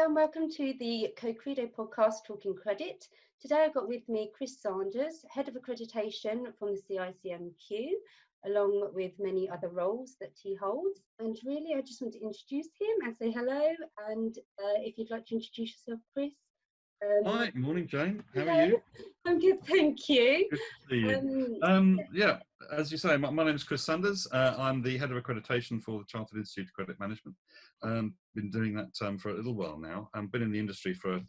Hello and welcome to the CoCredo podcast, Talking Credit. Today I've got with me Chris Sanders, Head of Accreditation from the CICMQ, along with many other roles that he holds. And really, I just want to introduce him and say hello. And if you'd like to introduce yourself, Chris. Hi, morning, Jane. How are you? I'm good, thank you. Good to see you. Yeah, as you say, my name is Chris Sanders. I'm the Head of Accreditation for the Chartered Institute of Credit Management. Been doing that for a little while now. I've been in the industry for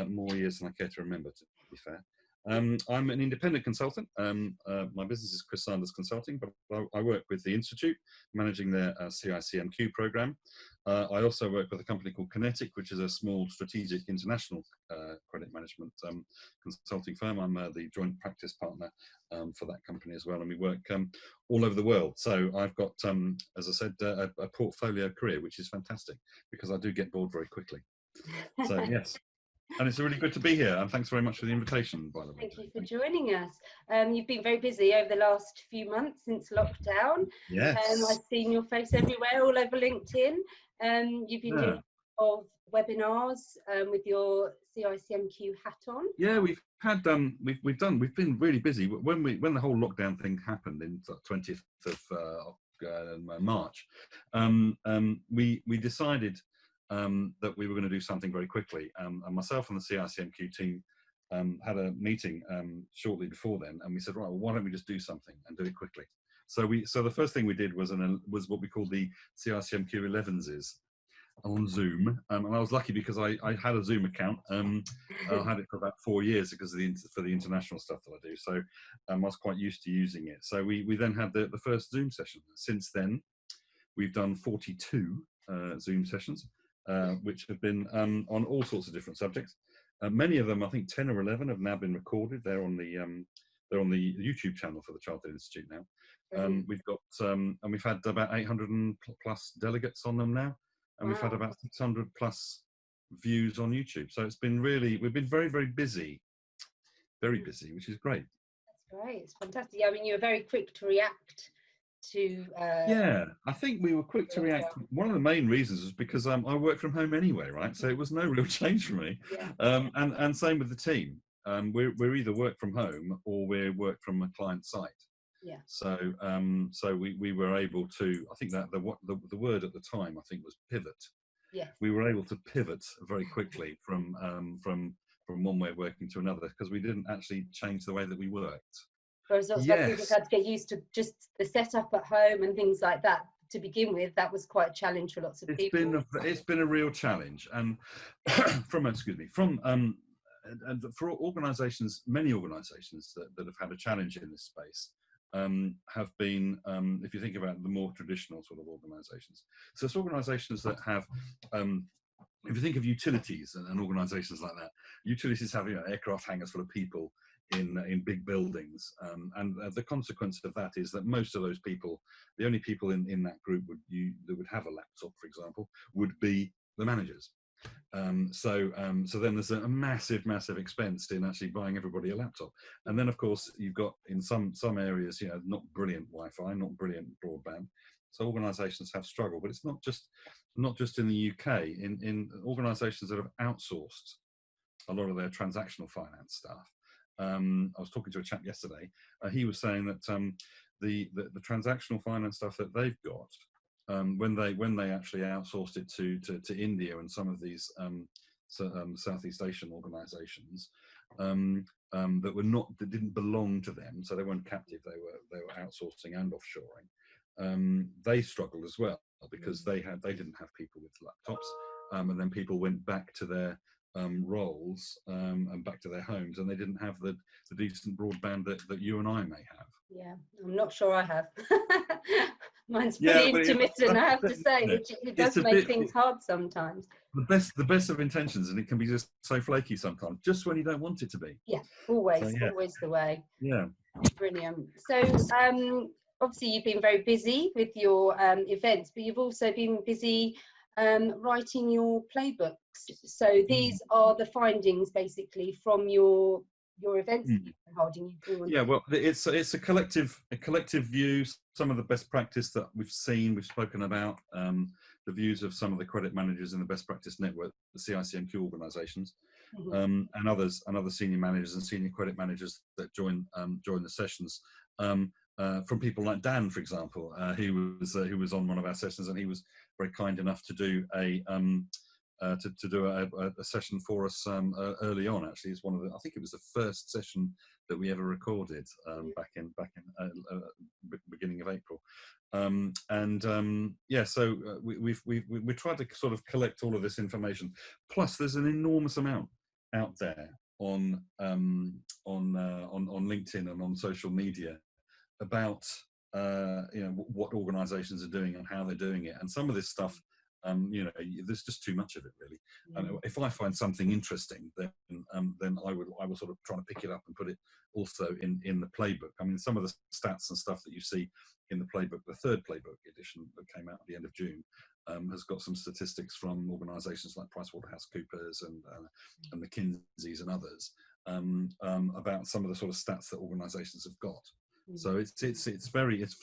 more years than I care to remember, to be fair. I'm an independent consultant. My business is Chris Sanders Consulting, but I work with the Institute, managing their CICMQ program. I also work with a company called Kinetic, which is a small strategic international credit management consulting firm. I'm the joint practice partner for that company as well, and we work all over the world. So I've got, as I said, a portfolio career, which is fantastic because I do get bored very quickly. So yes. And it's really good to be here, and thanks very much for the invitation, by the way. Thank you for joining us. You've been very busy over the last few months since lockdown. Yes. I've seen your face everywhere, all over LinkedIn. You've been doing of webinars with your CICMQ hat on. Yeah, we've had we've been really busy. When the whole lockdown thing happened in the 20th of March, we decided that we were going to do something very quickly. And myself and the CICMQ team had a meeting shortly before then, and we said, right, well, why don't we just do something and do it quickly? So the first thing we did was what we call the CICMQ 11s on Zoom, and I was lucky because I had a Zoom account. I had it for about 4 years because of for the international stuff that I do. So I was quite used to using it. So we then had the first Zoom session. Since then, we've done 42 Zoom sessions. Which have been on all sorts of different subjects. Many of them, I think 10 or 11, have now been recorded. They're on the YouTube channel for the Chartered Institute now. We've got and we've had about 800 plus delegates on them now, and we've had about 600 plus views on YouTube. So it's been we've been very, very busy, which is great. That's great. It's fantastic. I mean, you were very quick to react to yeah, I think we were quick to react. One of the main reasons was because I work from home anyway, right? So it was no real change for me. Yeah. And same with the team. We're either work from home or we work from a client site. Yeah. So we were able to. I think that the word at the time I think was pivot. Yeah. We were able to pivot very quickly from one way of working to another because we didn't actually change the way that we worked. Whereas I think we've had to get used to just the setup at home and things like that to begin with. That was quite a challenge for lots of people. It's been a real challenge, and for organisations, many organisations that have had a challenge in this space have been, if you think about the more traditional sort of organisations. So it's organisations that have. If you think of utilities and organisations like that, utilities have aircraft hangars full of people in big buildings, and the consequence of that is that most of those people, the only people in that group that would have a laptop, for example, would be the managers. So then there's a massive expense in actually buying everybody a laptop, and then of course you've got in some areas not brilliant Wi-Fi, not brilliant broadband. So organisations have struggled, but it's not just in the UK. In organisations that have outsourced a lot of their transactional finance stuff. I was talking to a chap yesterday. He was saying that the transactional finance stuff that they've got, when they actually outsourced it to India and some of these Southeast Asian organisations that didn't belong to them, so they weren't captive. They were outsourcing and offshoring. They struggled as well because they didn't have people with laptops, and then people went back to their roles and back to their homes, and they didn't have the decent broadband that you and I may have. Yeah, I'm not sure I have. Mine's pretty intermittent, I have to say, which it does make things hard sometimes. The best of intentions, and it can be just so flaky sometimes, just when you don't want it to be. Yeah, always the way. Yeah. Brilliant. So obviously you've been very busy with your events, but you've also been busy writing your playbooks. So these are the findings basically from your events that you've been holding. Yeah, well, it's a collective view. Some of the best practice that we've spoken about, the views of some of the credit managers in the best practice network, the CICMQ organisations, and other senior managers and senior credit managers that join the sessions. From people like Dan, for example, who was on one of our sessions, and he was very kind enough to do a session for us early on. Actually, it's one of the, I think it was the first session that we ever recorded back in beginning of April. Yeah, so we tried to sort of collect all of this information. Plus, there's an enormous amount out there on LinkedIn and on social media about what organisations are doing and how they're doing it, and some of this stuff. There's just too much of it, really. And if I find something interesting, then I will sort of try to pick it up and put it also in the playbook. I mean, some of the stats and stuff that you see in the playbook, the third playbook edition that came out at the end of June, has got some statistics from organisations like PricewaterhouseCoopers and McKinsey's and others about some of the sort of stats that organisations have got. So it's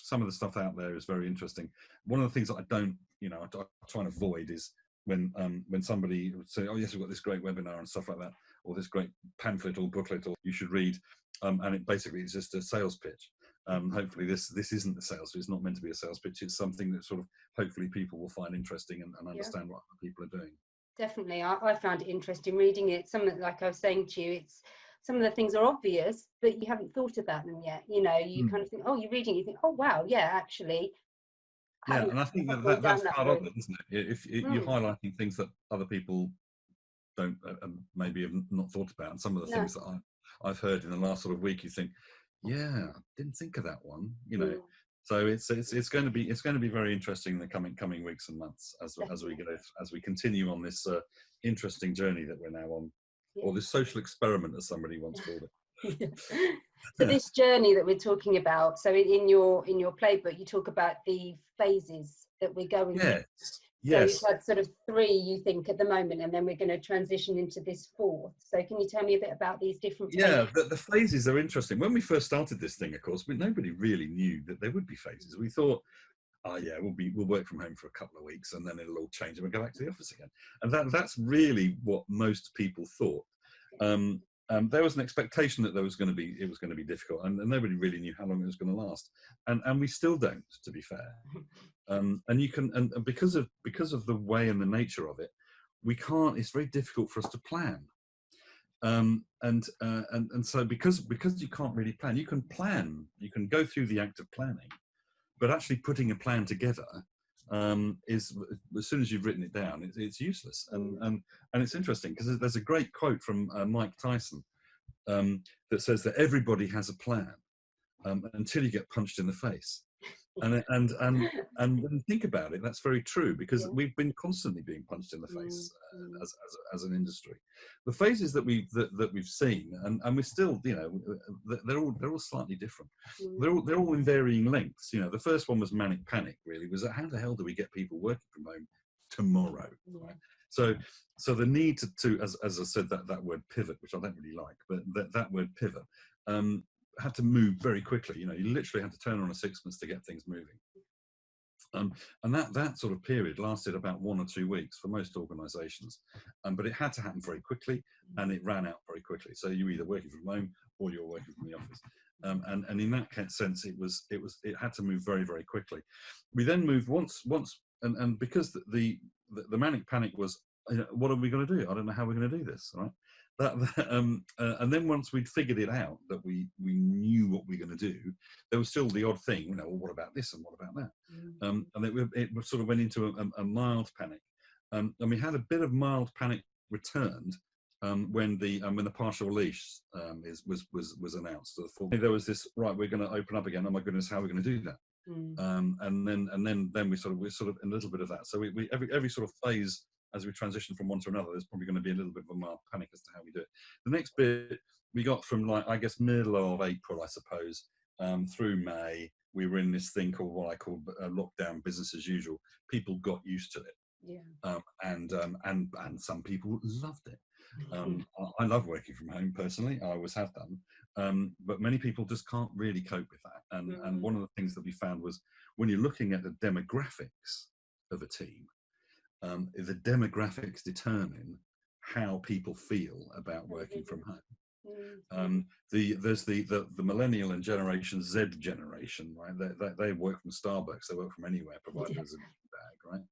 some of the stuff out there is very interesting. One of the things that I don't, I try and avoid is when somebody would say, oh yes, we've got this great webinar and stuff like that, or this great pamphlet or booklet, or you should read, and it basically is just a sales pitch. Hopefully this isn't a sales pitch. It's not meant to be a sales pitch. It's something that sort of hopefully people will find interesting and understand what other people are doing. Definitely, I found it interesting reading it. Some, like I was saying to you, it's some of the things are obvious, but you haven't thought about them yet. You kind of think, oh, you're reading, you think, oh wow, yeah, actually. Yeah, and I think that's part of it, isn't it? If you're highlighting things that other people don't maybe have not thought about, and some of the things that I've heard in the last sort of week, you think, yeah, I didn't think of that one, So it's going to be very interesting in the coming weeks and months as we continue on this interesting journey that we're now on, or this social experiment, as somebody once called it. So this journey that we're talking about, so in your playbook, you talk about the phases that we're going through. So you've had sort of 3, you think, at the moment, and then we're going to transition into this 4th. So can you tell me a bit about these different phases? Yeah, the phases are interesting. When we first started this thing, of course, nobody really knew that there would be phases. We thought, oh yeah, we'll work from home for a couple of weeks and then it'll all change and we'll go back to the office again. And that's really what most people thought. There was an expectation that it was going to be difficult, and nobody really knew how long it was going to last. And we still don't, to be fair. And because of the way and the nature of it, we can't. It's very difficult for us to plan. And so because you can't really plan, you can go through the act of planning, but actually putting a plan together is, as soon as you've written it down, it's useless. And it's interesting because there's a great quote from Mike Tyson that says that everybody has a plan until you get punched in the face. And when you think about it, that's very true, because we've been constantly being punched in the face as an industry. The phases that we've seen, and we're still, they're all slightly different. They're all in varying lengths. The first one was manic panic. Really, was that how the hell do we get people working from home tomorrow? Right? So the need to as I said, that word pivot, which I don't really like, but that word pivot. Had to move very quickly. You literally had to turn on a sixpence to get things moving. And that sort of period lasted about 1 or 2 weeks for most organisations, but it had to happen very quickly, and it ran out very quickly. So you're either working from home or you're working from the office. And in that sense, it had to move very, very quickly. We then moved once, and because the manic panic was, what are we going to do? I don't know how we're going to do this, right? And then once we'd figured it out, that we knew what we were going to do, there was still the odd thing, well, what about this and what about that? And it sort of went into a mild panic, and we had a bit of mild panic returned when the partial leash was announced. So there was this, right, we're going to open up again. Oh my goodness, how are we going to do that? And then we sort of in a little bit of that. So we every sort of phase, as we transition from one to another, there's probably going to be a little bit of a mild panic as to how we do it. The next bit we got from, I guess, middle of April, I suppose, through May, we were in this thing called what I call lockdown business as usual. People got used to it, and some people loved it. I love working from home personally. I always have done, but many people just can't really cope with that. And one of the things that we found was, when you're looking at the demographics of a team, the demographics determine how people feel about working from home. There's the millennial and Generation Z generation, right? They work from Starbucks, they work from anywhere, provided there's a bag, right?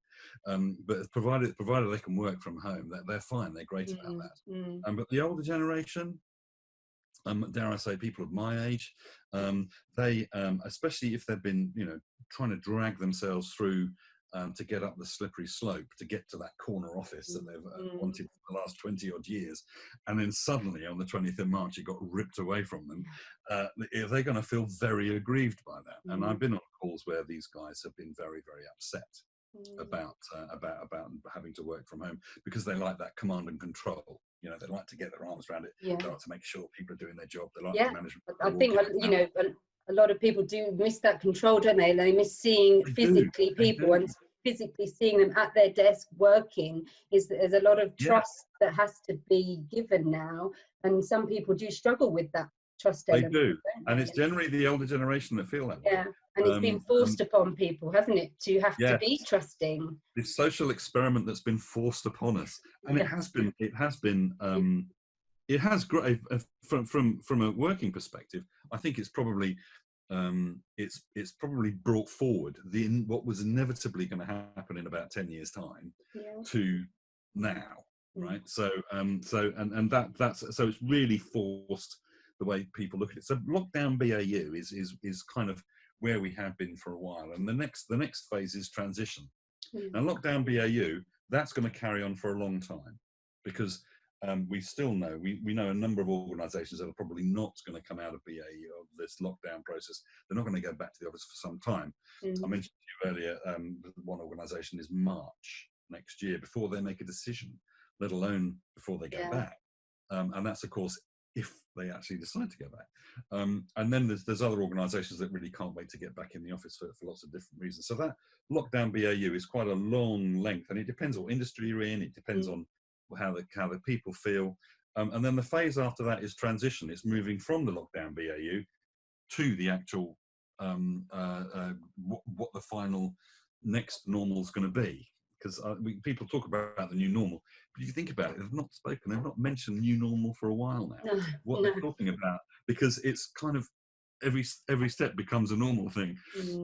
But provided they can work from home, they're fine, they're great about that. But the older generation, dare I say, people of my age, they, especially if they've been, trying to drag themselves through to get up the slippery slope, to get to that corner office that they've wanted for the last 20 odd years, and then suddenly on the 20th of March it got ripped away from them, they're going to feel very aggrieved by that. And I've been on calls where these guys have been very, very upset about having to work from home, because they like that command and control. They like to get their arms around it. They like to make sure people are doing their job. They like the management. I think a lot of people do miss that control, don't they? They miss seeing physically people and physically seeing them at their desk working. There's a lot of trust that has to be given now, and some people do struggle with that trust element. They do, and it's generally the older generation that feel that way. Yeah, and it's been forced upon people, hasn't it, to have to be trusting. This social experiment that's been forced upon us, and it has been. It has great from a working perspective. I think it's probably it's probably brought forward what was inevitably going to happen in about 10 years' time to now, right? So that's it's really forced the way people look at it. So lockdown BAU is kind of where we have been for a while, and the next phase is transition. And lockdown BAU, that's going to carry on for a long time, because we still know we know a number of organisations that are probably not going to come out of BAU, of this lockdown process. They're not going to go back to the office for some time. I mentioned to you earlier, one organisation is March next year before they make a decision, let alone before they go back. And that's, of course, if they actually decide to go back. And then there's other organisations that really can't wait to get back in the office for lots of different reasons. So that lockdown BAU is quite a long length, and it depends what industry you're in. It depends on how the people feel. And then the phase after that is transition. It's moving from the lockdown BAU to the actual what the final next normal is going to be. Because people talk about the new normal, but if you think about it, they've not mentioned new normal for a while now. They're talking about, because it's kind of every step becomes a normal thing.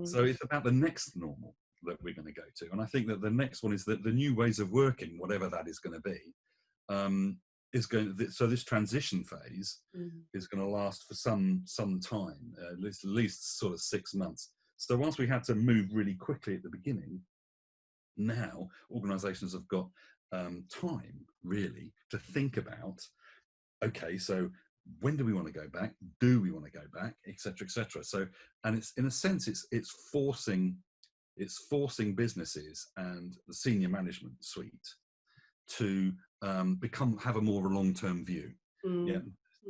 So it's about the next normal that we're going to go to. And I think that the next one is that the new ways of working, whatever that is going to be, so this transition phase is going to last for some time, at least sort of 6 months. So once we had to move really quickly at the beginning, now organisations have got time really to think about, okay, so when do we want to go back? Do we want to go back? Etc. etc. So, and it's in a sense, it's forcing businesses and the senior management suite to have a more of a long-term view.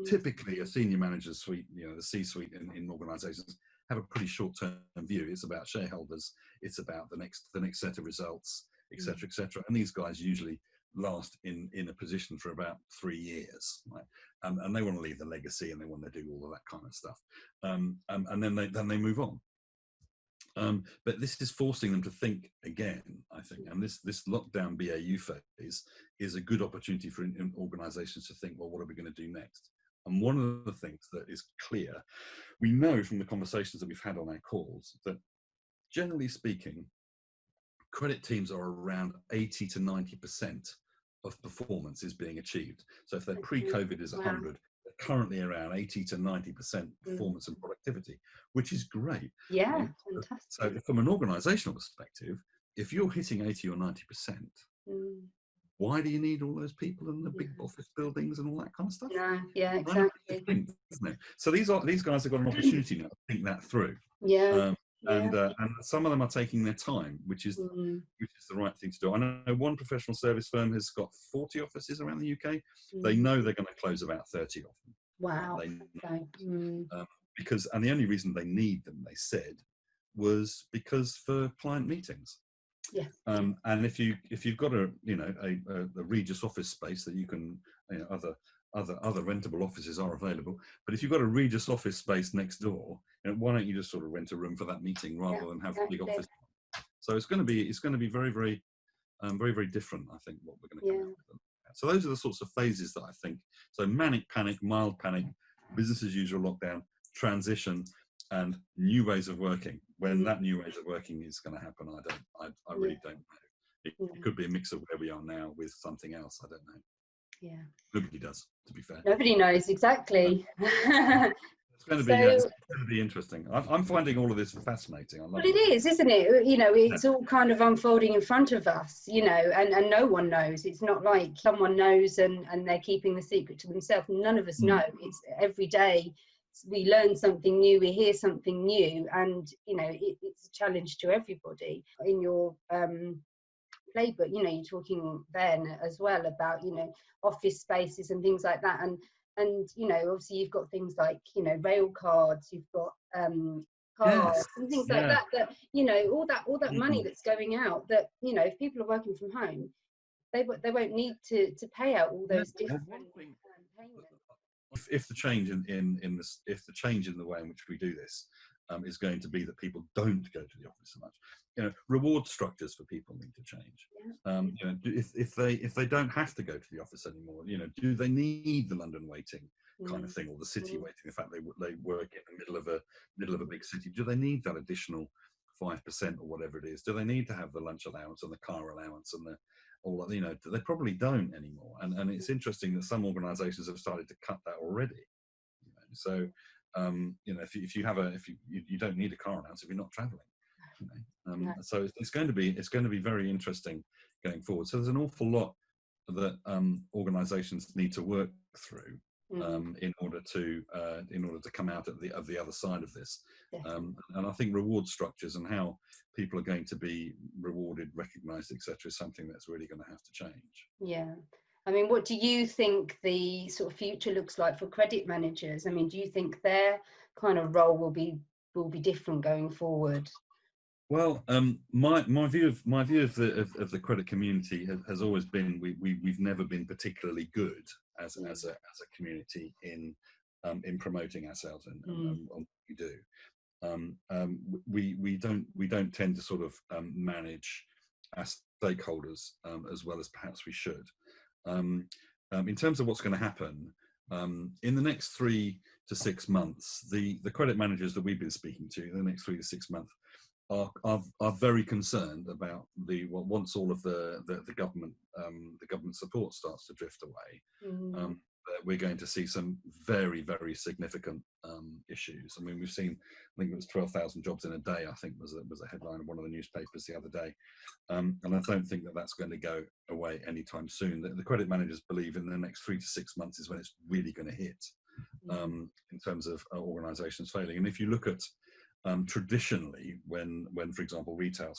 Typically a senior manager's suite, the C-suite in organisations, have a pretty short-term view. It's about shareholders, it's about the next set of results, etc. etc. And these guys usually last in a position for about 3 years, right? And they want to leave the legacy, and they want to do all of that kind of stuff, and then they move on. But this is forcing them to think again, I think, and this lockdown BAU phase is a good opportunity for organisations to think, well, what are we going to do next? And one of the things that is clear, we know from the conversations that we've had on our calls, that generally speaking, credit teams are around 80 to 90% of performance is being achieved. So if their pre-COVID is 100, they're currently around 80 to 90% performance and productivity, which is great. Yeah, fantastic. So from an organisational perspective, if you're hitting 80 or 90%, why do you need all those people in the big office buildings and all that kind of stuff? Yeah, exactly. Isn't it? So these guys have got an opportunity now to think that through. And some of them are taking their time, which is the right thing to do. I know one professional service firm has got 40 offices around the UK. They know they're going to close about 30 of them. Wow. Because the only reason they need them, they said, was because for client meetings. Yes. And if you've got a Regis office space that you can, other rentable offices are available, but if you've got a Regis office space next door, why don't you just sort of rent a room for that meeting rather than have a big office? So it's going to be very, very very, very different, I think, what we're going to come Yeah. out with. So those are the sorts of phases that I think. So manic panic, mild panic, business as usual lockdown, transition, and new ways of working. When that new ways of working is going to happen, I really don't know. It could be a mix of where we are now with something else. I don't know. Yeah. Nobody does, to be fair. Nobody knows exactly. It's going to be, it's going to be interesting. I'm finding all of this fascinating. I love But it is, isn't it? You know, it's all kind of unfolding in front of us, you know, and no one knows. It's not like someone knows and they're keeping the secret to themselves. None of us know. It's every day we learn something new, we hear something new, and, you know, it's a challenge to everybody. In your playbook, you know, you're talking then as well about, you know, office spaces and things like that. And you know, obviously you've got things like, you know, rail cards, you've got cars and things like that, that, you know, all that money that's going out, that, you know, if people are working from home, they won't need to pay out all those different payments. If the change in this, if the change in the way in which we do this is going to be that people don't go to the office so much, you know, reward structures for people need to change. You know, if they don't have to go to the office anymore, you know, do they need the London waiting kind of thing, or the city waiting? The fact they work in the middle of a big city, do they need that additional 5% or whatever it is? Do they need to have the lunch allowance and the car allowance and the all? You know, they probably don't anymore. And it's interesting that some organisations have started to cut that already. You know? So you know, if you don't need a car allowance if you're not travelling. You know? So it's going to be very interesting going forward. So there's an awful lot that organisations need to work through in order to come out of the other side of this. And I think reward structures and how people are going to be rewarded, recognised, etc., is something that's really going to have to change. Yeah. I mean, what do you think the sort of future looks like for credit managers? I mean, do you think their kind of role will be different going forward? Well, my view of the credit community has always been we've never been particularly good as a community in promoting ourselves and what we do. We don't tend to sort of manage our stakeholders as well as perhaps we should. In terms of what's going to happen in the next 3 to 6 months, the credit managers that we've been speaking to in the next 3 to 6 months are very concerned about once all of the government support starts to drift away. We're going to see some very, very significant issues. I mean, we've seen, I think it was 12,000 jobs in a day, I think was a headline of one of the newspapers the other day. And I don't think that that's going to go away anytime soon. The credit managers believe in the next 3 to 6 months is when it's really going to hit in terms of organisations failing. And if you look at traditionally, when for example retail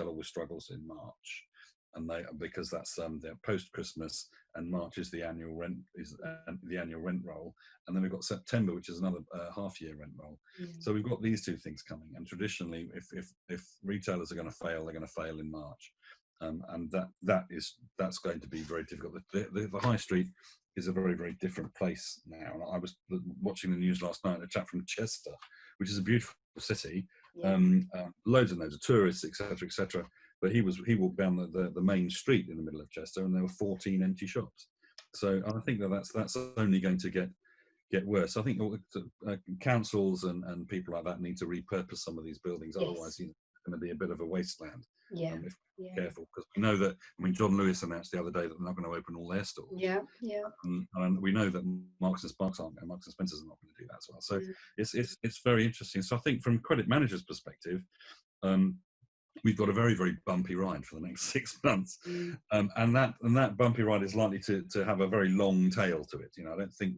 always struggles in March, and because that's their post Christmas, and March is the annual rent roll, and then we've got September, which is another half year rent roll. So we've got these two things coming, and traditionally, if retailers are going to fail, they're going to fail in March, and that's going to be very difficult. The high street is a very, very different place now. And I was watching the news last night, a chap from Chester, which is a beautiful city, loads and loads of tourists, etc. But he walked down the main street in the middle of Chester, and there were 14 empty shops. So I think that's only going to get worse. I think councils and people like that need to repurpose some of these buildings. Otherwise, it's going to be a bit of a wasteland. If we're careful, because we know that. I mean, John Lewis announced the other day that they're not going to open all their stores. And we know that Marks and Spencer's are not going to do that as well. So it's very interesting. So I think from credit managers' perspective, we've got a very, very bumpy ride for the next 6 months, and that bumpy ride is likely to have a very long tail to it. You know, I don't think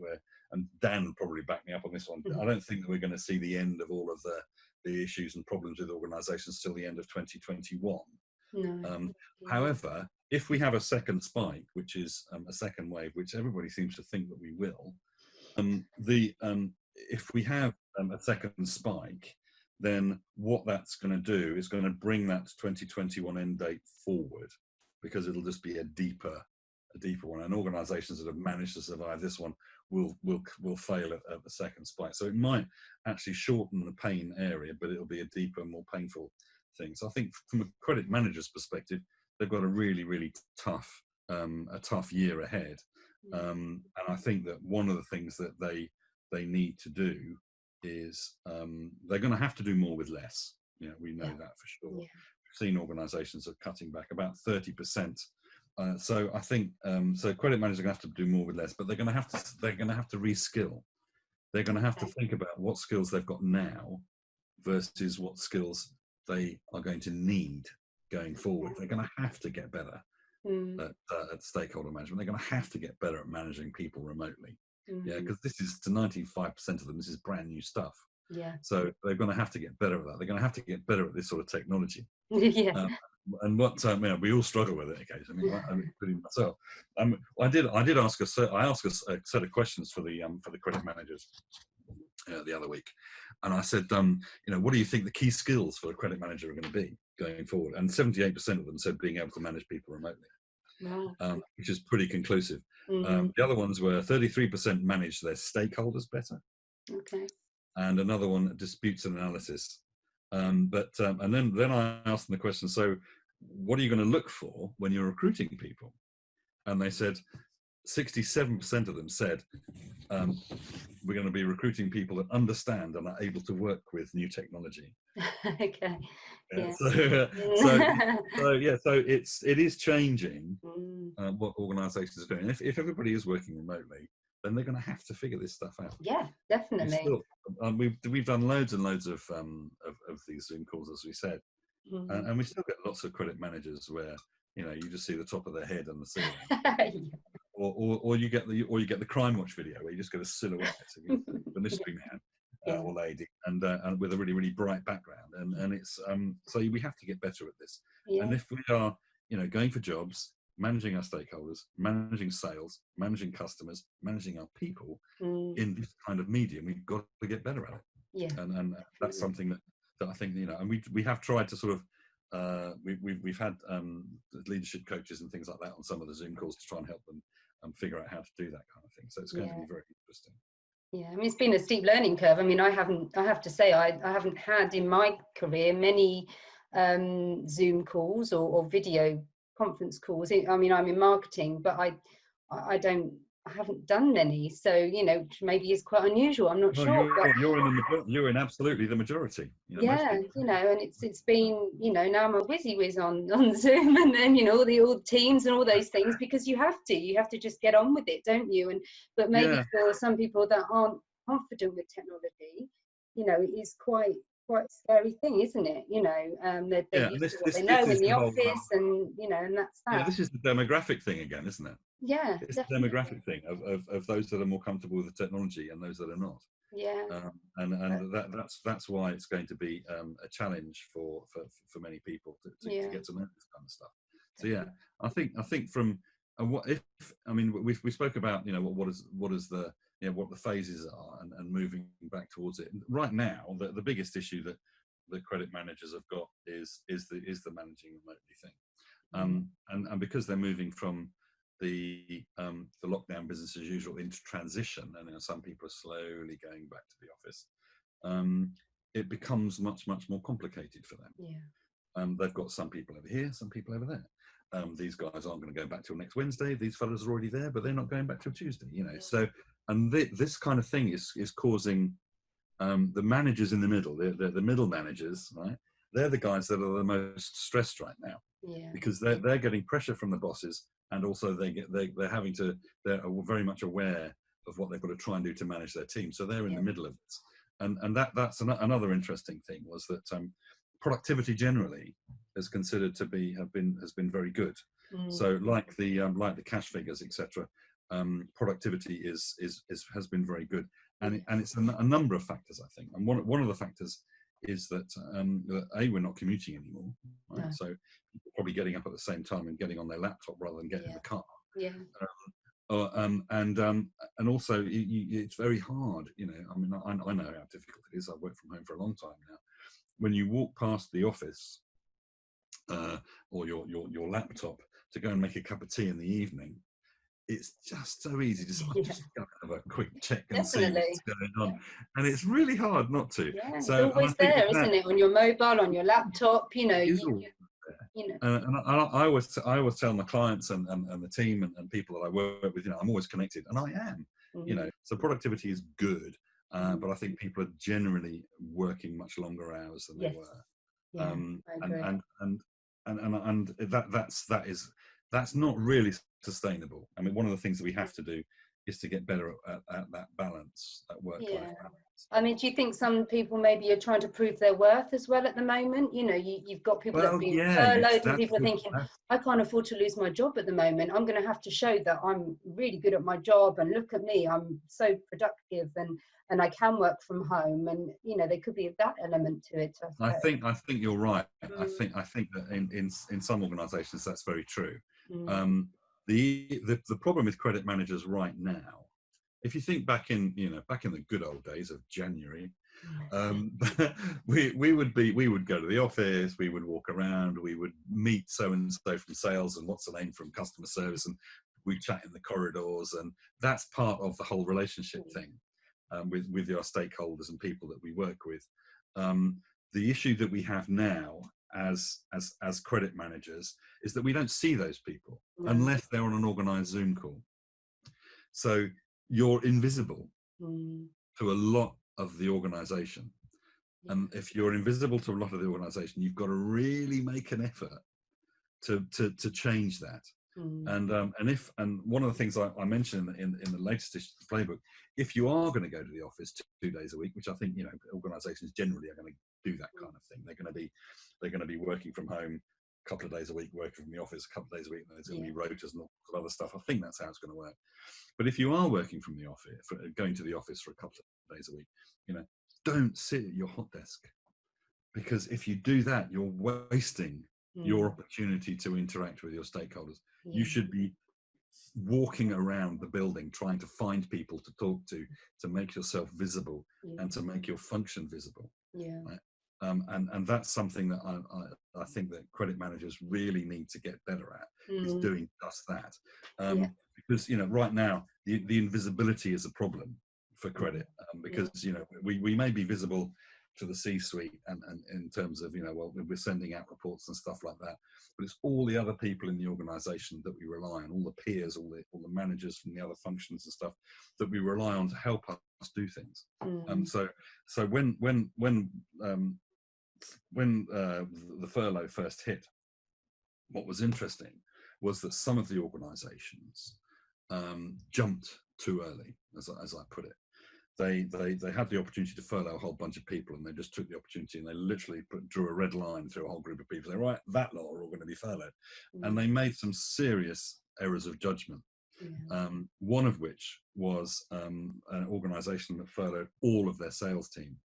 and Dan will probably back me up on this one. I don't think that we're going to see the end of all of the issues and problems with organisations till the end of 2021. However, if we have a second spike, which is a second wave, which everybody seems to think that we will, if we have a second spike, then what that's going to do is going to bring that 2021 end date forward, because it'll just be a deeper one. And organisations that have managed to survive this one will fail at the second spike. So it might actually shorten the pain area, but it'll be a deeper, more painful thing. So I think from a credit manager's perspective, they've got a really tough year ahead. And I think that one of the things that they need to do is they're going to have to do more with less. We know that for sure. We've seen organisations are cutting back about 30%. So I think so credit managers are going to have to do more with less, but they're going to have to reskill. They're going to have to think about what skills they've got now versus what skills they are going to need going forward. They're going to have to get better at stakeholder management. They're going to have to get better at managing people remotely. Because this is, to 95% of them, this is brand new stuff. So they're going to have to get better at that. They're going to have to get better at this sort of technology. And what we all struggle with it occasionally, including myself. I asked a set of questions for the credit managers the other week, and I said, what do you think the key skills for a credit manager are going to be going forward? And 78% of them said being able to manage people remotely, which is pretty conclusive. The other ones were 33% manage their stakeholders better, and another one, disputes and analysis. And then I asked them the question, so what are you going to look for when you're recruiting people? And they said 67% of them said we're going to be recruiting people that understand and are able to work with new technology. So it is changing what organisations are doing. If everybody is working remotely, then they're going to have to figure this stuff out. Definitely. We've done loads and loads of these Zoom calls, as we said, and we still get lots of credit managers where you just see the top of their head on the ceiling, or you get the Crime Watch video where you just get a silhouette of the mystery man or lady, and with a really bright background, and it's so we have to get better at this. And if we are going for jobs, managing our stakeholders, managing sales, managing customers, managing our people in this kind of medium, we've got to get better at it. And that's something that I think, and we have tried to sort of, we've had leadership coaches and things like that on some of the Zoom calls to try and help them figure out how to do that kind of thing. So it's going to be very interesting. I mean, it's been a steep learning curve. I mean, I have to say, I haven't had in my career many Zoom calls or video conference calls. I mean, I'm in marketing, but I haven't done many, so maybe it's quite unusual. I'm not sure. You're in absolutely the majority. And it's been now I'm a whiz on Zoom, and then all the Teams and all those things, because you have to just get on with it, don't you? But maybe for some people that aren't confident with technology, it is quite a scary thing, isn't it? They're used to what they know in the office, and that's that. This is the demographic thing again, isn't it? It's the demographic thing of those that are more comfortable with the technology and those that are not. That's why it's going to be a challenge for many people to get to know this kind of stuff. So I think from we spoke about what the phases are and moving back towards it. Right now, the biggest issue that the credit managers have got is the managing remotely thing, and because they're moving from the lockdown business as usual into transition, and some people are slowly going back to the office, it becomes much more complicated for them. They've got some people over here, some people over there. These guys aren't going to go back till next Wednesday. These fellas are already there, but they're not going back till Tuesday. So, and this kind of thing is causing the managers in the middle, the middle managers, right? They're the guys that are the most stressed right now, because they're getting pressure from the bosses, and also they're very much aware of what they've got to try and do to manage their team. So they're in the middle of this, and that's another interesting thing was that productivity generally is considered to has been very good. So like the cash figures, etc. Productivity has been very good, and it's a number of factors, I think. And one of the factors is that we're not commuting anymore, right? So people are probably getting up at the same time and getting on their laptop rather than getting in the car. And also it's very hard. I mean, I know how difficult it is. I've worked from home for a long time now. When you walk past the office or your laptop to go and make a cup of tea in the evening, it's just so easy to just go and have a quick check and see what's going on. And it's really hard not to. It's always there, isn't it? On your mobile, on your laptop, you know. And I always tell my clients and the team and people that I work with, I'm always connected, and I am, So productivity is good, but I think people are generally working much longer hours than they were. Yeah, I agree. And that's not really sustainable. I mean, one of the things that we have to do is to get better at that balance, that work-life balance. I mean, do you think some people maybe are trying to prove their worth as well at the moment? You've got people that are being furloughed, and people are thinking, I can't afford to lose my job at the moment. I'm going to have to show that I'm really good at my job, and look at me, I'm so productive, and I can work from home, and there could be that element to it. I think you're right. I think that in some organisations that's very true. The problem with credit managers right now, if you think back in the good old days of January, we would go to the office, we would walk around, we would meet so and so from sales and what's the name from customer service, and we chat in the corridors, and that's part of the whole relationship thing with your stakeholders and people that we work with. The issue that we have now as credit managers is that we don't see those people unless they're on an organized Zoom call. So you're invisible to a lot of the organization. And if you're invisible to a lot of the organization, you've got to really make an effort to change that. And one of the things I mentioned in the latest issue of the Playbook, if you are going to go to the office 2 days a week, which I think organisations generally are going to do that kind of thing, they're going to be working from home a couple of days a week, working from the office a couple of days a week, and there's going to be rotas and all that other stuff. I think that's how it's going to work. But if you are working from the office, going to the office for a couple of days a week, don't sit at your hot desk, because if you do that, you're wasting your opportunity to interact with your stakeholders. You should be walking around the building trying to find people to talk to make yourself visible and to make your function visible. Right? And that's something that I think that credit managers really need to get better at, is doing just that. Because right now the invisibility is a problem for credit, because we may be visible to the C-suite and in terms of we're sending out reports and stuff like that, but it's all the other people in the organization that we rely on, all the peers, all the managers from the other functions and stuff that we rely on to help us do things. So when the furlough first hit, what was interesting was that some of the organizations jumped too early, as I put it. They had the opportunity to furlough a whole bunch of people, and they just took the opportunity and they literally drew a red line through a whole group of people. They're right, that lot are all going to be furloughed, and they made some serious errors of judgment. One of which was an organisation that furloughed all of their sales team.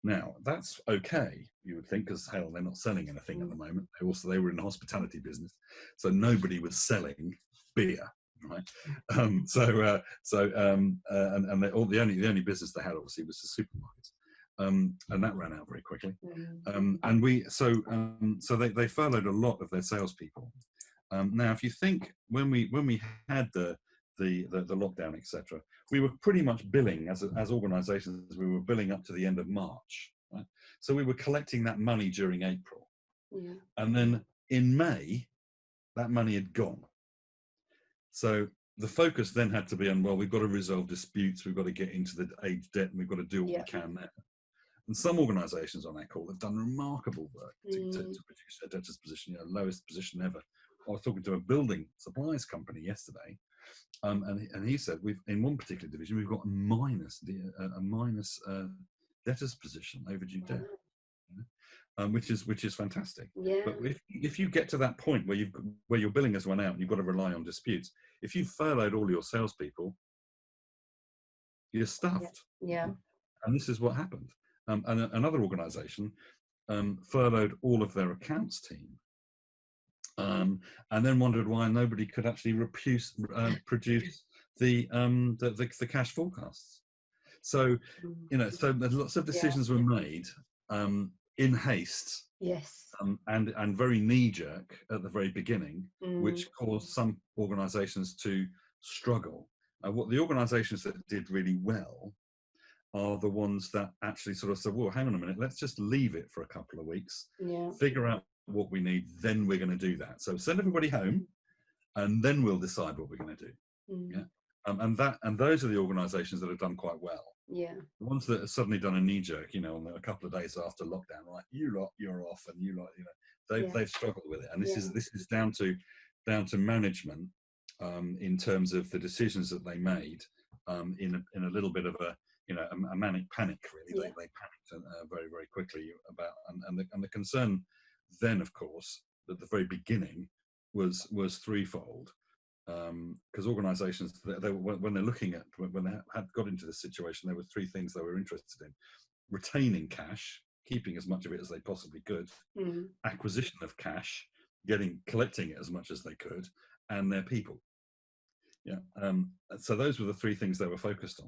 Now that's okay, you would think, because hell, they're not selling anything at the moment. They were in the hospitality business, so nobody was selling beer. Right, the only business they had obviously was the supermarkets, and that ran out very quickly. So they furloughed a lot of their salespeople. Now, if you think when we had the lockdown, etc., we were pretty much billing as organisations. We were billing up to the end of March, right? So we were collecting that money during April, and then in May, that money had gone. So the focus then had to be on, well, we've got to resolve disputes, we've got to get into the age debt, and we've got to do what we can there. And some organisations on that call have done remarkable work to produce their debtors position, lowest position ever. I was talking to a building supplies company yesterday, and he said in one particular division we've got a minus debtors position, overdue debt. Which is fantastic. But if you get to that point where your billing has run out and you've got to rely on disputes, if you furloughed all your salespeople, you're stuffed. And this is what happened. And another organisation furloughed all of their accounts team, and then wondered why nobody could actually produce the cash forecasts. So so lots of decisions were made in haste, and very knee-jerk at the very beginning, which caused some organisations to struggle. What the organisations that did really well are the ones that actually sort of said, well, hang on a minute, let's just leave it for a couple of weeks, figure out what we need, then we're going to do that. So send everybody home, and then we'll decide what we're going to do. Yeah. And those are the organisations that have done quite well. Yeah. The ones that have suddenly done a knee jerk, you know, a couple of days after lockdown, right? You lot, you're off, and you lot, you know, they've struggled with it, and this is down to management in terms of the decisions that they made in a little bit of a, you know, a manic panic, really. They panicked very, very quickly about, and the concern then, of course, at the very beginning was threefold. Because organisations, when they're looking at, when they had got into this situation, there were three things they were interested in: retaining cash, keeping as much of it as they possibly could, acquisition of cash, collecting it as much as they could, and their people. Yeah. So those were the three things they were focused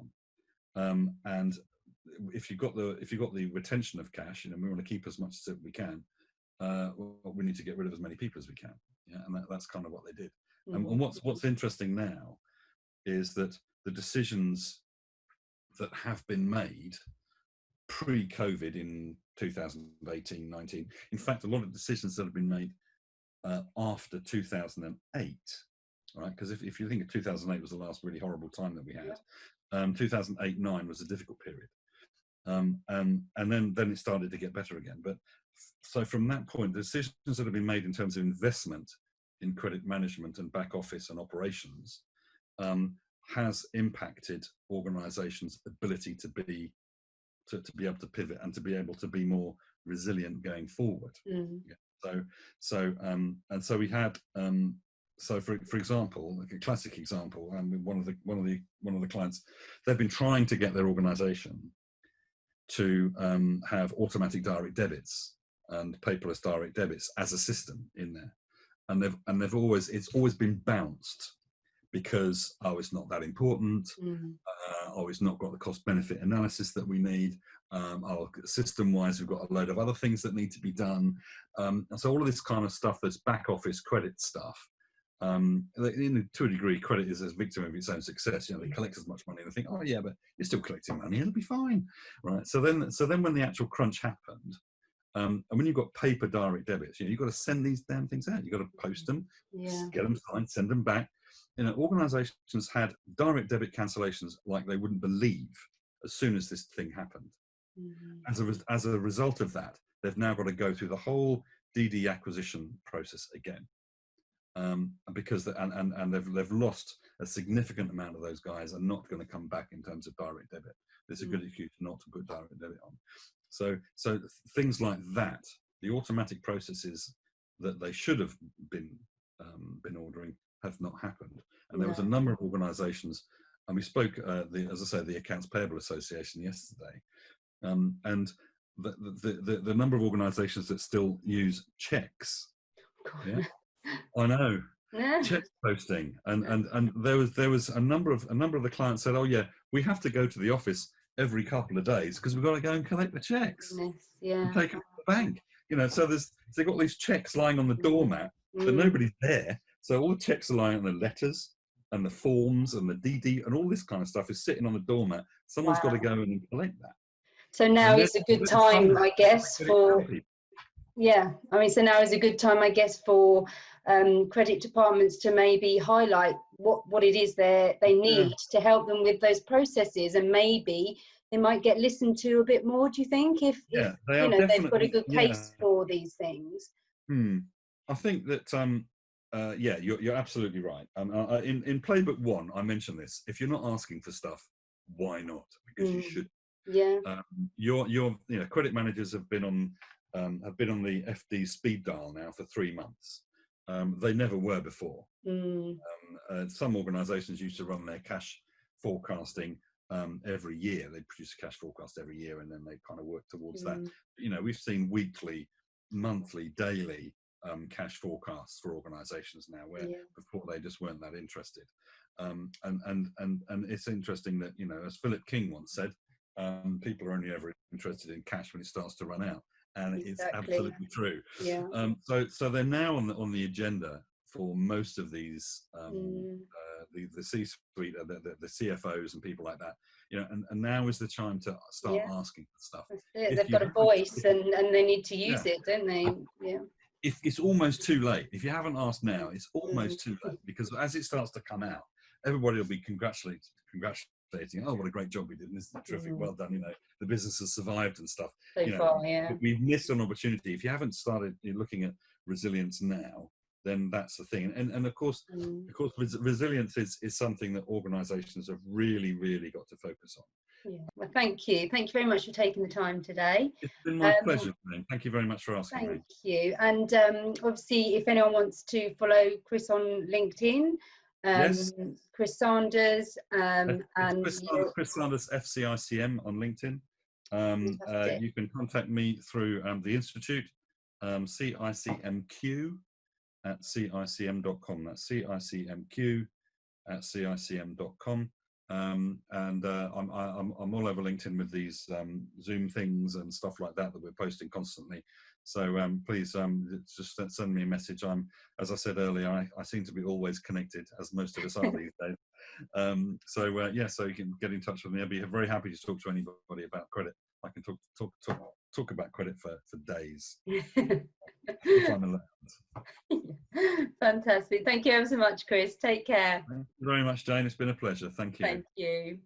on. And if you've got the retention of cash, you know, we want to keep as much as we can. We need to get rid of as many people as we can. Yeah, and that's kind of what they did. And what's interesting now is that the decisions that have been made pre-COVID in 2018, 19, in fact, a lot of decisions that have been made after 2008, right? Because if you think of 2008 was the last really horrible time that we had, 2008-9 was a difficult period. And then it started to get better again. But so from that point, the decisions that have been made in terms of investment in credit management and back office and operations has impacted organisations' ability to be able to pivot and to be able to be more resilient going forward. Yeah. So we had so for example, like a classic example, one of the clients, they've been trying to get their organisation to have automatic direct debits and paperless direct debits as a system in there. And it's always been bounced because, it's not that important. It's not got the cost benefit analysis that we need. System wise, we've got a load of other things that need to be done. And so all of this kind of stuff, that's back office credit stuff. To a degree, credit is a victim of its own success. You know, they collect as much money and they think, oh yeah, but you're still collecting money, it'll be fine, right? So then when the actual crunch happened, and when you've got paper direct debits, you know, you've got to send these damn things out. You've got to post them, get them signed, send them back. You know, organisations had direct debit cancellations like they wouldn't believe as soon as this thing happened. As a result of that, they've now got to go through the whole DD acquisition process again, because they've lost a significant amount of those guys are not going to come back in terms of direct debit. There's a good excuse not to put direct debit on. So things like that, the automatic processes that they should have been ordering have not happened. And there was a number of organisations, and we spoke, as I say, the Accounts Payable Association yesterday, and the number of organisations that still use cheques. Yeah, I know. Check posting, and there was a number of the clients said, oh yeah, we have to go to the office every couple of days because we've got to go and collect the checks and take them to the bank. You know, so they've got these checks lying on the doormat, but nobody's there. So all the checks are lying on the letters and the forms and the DD and all this kind of stuff is sitting on the doormat. Someone's got to go in and collect that. So now is a good time, I guess, for so now is a good time, I guess, for credit departments to maybe highlight what it is they need to help them with those processes, and maybe they might get listened to a bit more. Do you think if you know they've got a good case for these things? I think that you're absolutely right. In Playbook 1, I mentioned this. If you're not asking for stuff, why not? Because you should. Yeah. Your credit managers have been on the FD speed dial now for 3 months. They never were before. Some organisations used to run their cash forecasting every year. They produce a cash forecast every year, and then they kind of work towards that. You know, we've seen weekly, monthly, daily cash forecasts for organisations now, where before they just weren't that interested. And it's interesting that, you know, as Philip King once said, people are only ever interested in cash when it starts to run out. And it's absolutely true. Yeah. So they're now on the agenda for most of these the C-suite, the CFOs and people like that. You know, and now is the time to start asking for stuff. They've got a voice and they need to use it, don't they? Yeah. it's almost too late. If you haven't asked now, it's almost too late, because as it starts to come out, everybody will be congratulating, oh, what a great job we did, and this is terrific, well done, you know, the business has survived and stuff. So you know, far, yeah. but we've missed an opportunity. If you haven't started looking at resilience now, then that's the thing. And of course, resilience is something that organisations have really got to focus on. Yeah. Well, thank you very much for taking the time today. It's been my pleasure, Jane. Thank you very much for asking. Thank you. And obviously, if anyone wants to follow Chris on LinkedIn, yes, Chris Sanders, and Chris Sanders FCICM on LinkedIn. You can contact me through the Institute, CICMQ at CICM.com. That's CICMQ at CICM.com. And I'm all over LinkedIn with these Zoom things and stuff like that we're posting constantly. So please just send me a message. As I said earlier, I seem to be always connected, as most of us are these days. So you can get in touch with me. I'll be very happy to talk to anybody about credit. I can talk about credit for days. If I'm allowed. Fantastic. Thank you ever so much, Chris. Take care. Thank you very much, Jane. It's been a pleasure. Thank you. Thank you.